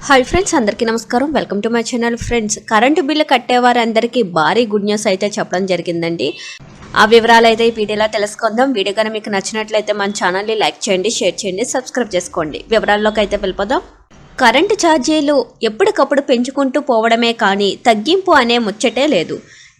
Hi friends, అందరికీ నమస్కారం. Welcome to my channel. Friends, current bill కట్టేవారందరికీ భారీ గుడ్ న్యూస్ అయితే చెప్పడం జరిగిందండి. ఆ వివరాలు అయితే ఈ వీడియోలో తెలుసుకుందాం. వీడియో కానీ మీకు నచ్చినట్లయితే మన ఛానల్ని లైక్ చేయండి, షేర్ చేయండి, సబ్స్క్రైబ్ చేసుకోండి. వివరాల్లోకి అయితే వెళ్ళిపోదాం. కరెంటు ఛార్జీలు ఎప్పటికప్పుడు పెంచుకుంటూ పోవడమే కానీ తగ్గింపు అనే ముచ్చటే లేదు.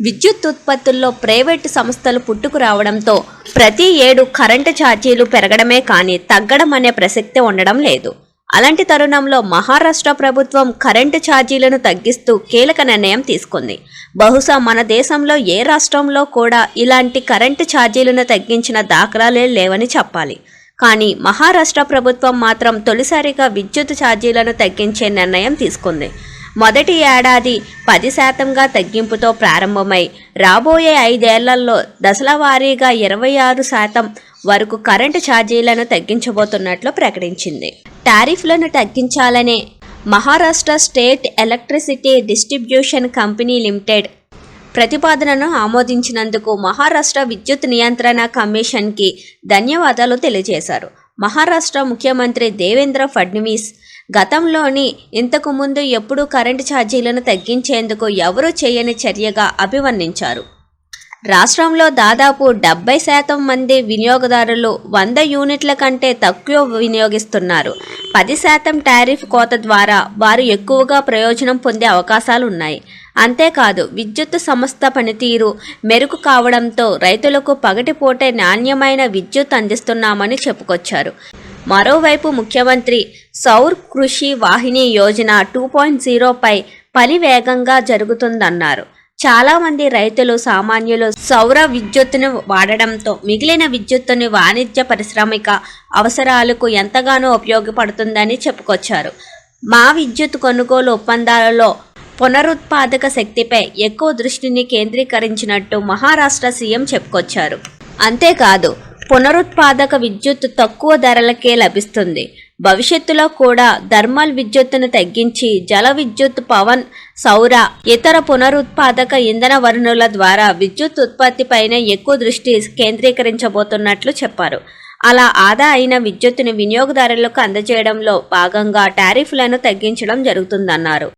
విద్యుత్ ఉత్పత్తుల్లో ప్రైవేటు సంస్థలు పుట్టుకు రావడంతో ప్రతి ఏడు కరెంటు ఛార్జీలు పెరగడమే కానీ తగ్గడం అనే ప్రసక్తే ఉండడం లేదు. అలాంటి తరుణంలో మహారాష్ట్ర ప్రభుత్వం కరెంటు ఛార్జీలను తగ్గిస్తూ కీలక నిర్ణయం తీసుకుంది. బహుశా మన దేశంలో ఏ రాష్ట్రంలో కూడా ఇలాంటి కరెంటు ఛార్జీలను తగ్గించిన దాఖలాలే లేవని చెప్పాలి. కానీ మహారాష్ట్ర ప్రభుత్వం మాత్రం తొలిసారిగా విద్యుత్ ఛార్జీలను తగ్గించే నిర్ణయం తీసుకుంది. మొదటి ఏడాది 10% తగ్గింపుతో ప్రారంభమై రాబోయే 5 ఏళ్లలో దశల వారీగా 26% వరకు కరెంటు ఛార్జీలను తగ్గించబోతున్నట్లు ప్రకటించింది. టారిఫ్లను తగ్గించాలనే Maharashtra state electricity distribution company limited ప్రతిపాదనను ఆమోదించినందుకు మహారాష్ట్ర విద్యుత్ నియంత్రణ కమిషన్కి ధన్యవాదాలు తెలియజేశారు. మహారాష్ట్ర ముఖ్యమంత్రి దేవేంద్ర ఫడ్నవీస్ గతంలోని ఇంతకు ముందు ఎప్పుడూ కరెంటు ఛార్జీలను తగ్గించేందుకు ఎవరూ చేయని చర్యగా అభివర్ణించారు. రాష్ట్రంలో దాదాపు 70% మంది వినియోగదారులు 100 యూనిట్ల కంటే తక్కువ వినియోగిస్తున్నారు. 10% టారిఫ్ కోత ద్వారా వారు ఎక్కువగా ప్రయోజనం పొందే అవకాశాలు ఉన్నాయి. అంతేకాదు, విద్యుత్ సంస్థ పనితీరు మెరుగు కావడంతో రైతులకు పగటిపూటే నాణ్యమైన విద్యుత్ అందిస్తున్నామని చెప్పుకొచ్చారు. మరోవైపు ముఖ్యమంత్రి సౌర్ కృషి వాహిని యోజన 2.0పై పని వేగంగా జరుగుతుందన్నారు. చాలామంది రైతులు, సామాన్యులు సౌర విద్యుత్తును వాడడంతో మిగిలిన విద్యుత్తుని వాణిజ్య పారిశ్రామిక అవసరాలకు ఎంతగానో ఉపయోగపడుతుందని చెప్పుకొచ్చారు. మా విద్యుత్ కొనుగోలు ఒప్పందాలలో పునరుత్పాదక శక్తిపై ఎక్కువ దృష్టిని కేంద్రీకరించినట్టు మహారాష్ట్ర సీఎం చెప్పుకొచ్చారు. అంతేకాదు, పునరుత్పాదక విద్యుత్ తక్కువ ధరలకే లభిస్తుంది. భవిష్యత్తులో కూడా థర్మల్ విద్యుత్తును తగ్గించి జల విద్యుత్, పవన్, సౌర, ఇతర పునరుత్పాదక ఇంధన వనరుల ద్వారా విద్యుత్ ఉత్పత్తిపైనే ఎక్కువ దృష్టి కేంద్రీకరించబోతున్నట్లు చెప్పారు. అలా ఆదా అయిన విద్యుత్తుని వినియోగదారులకు అందజేయడంలో భాగంగా టారిఫ్లను తగ్గించడం జరుగుతుందన్నారు.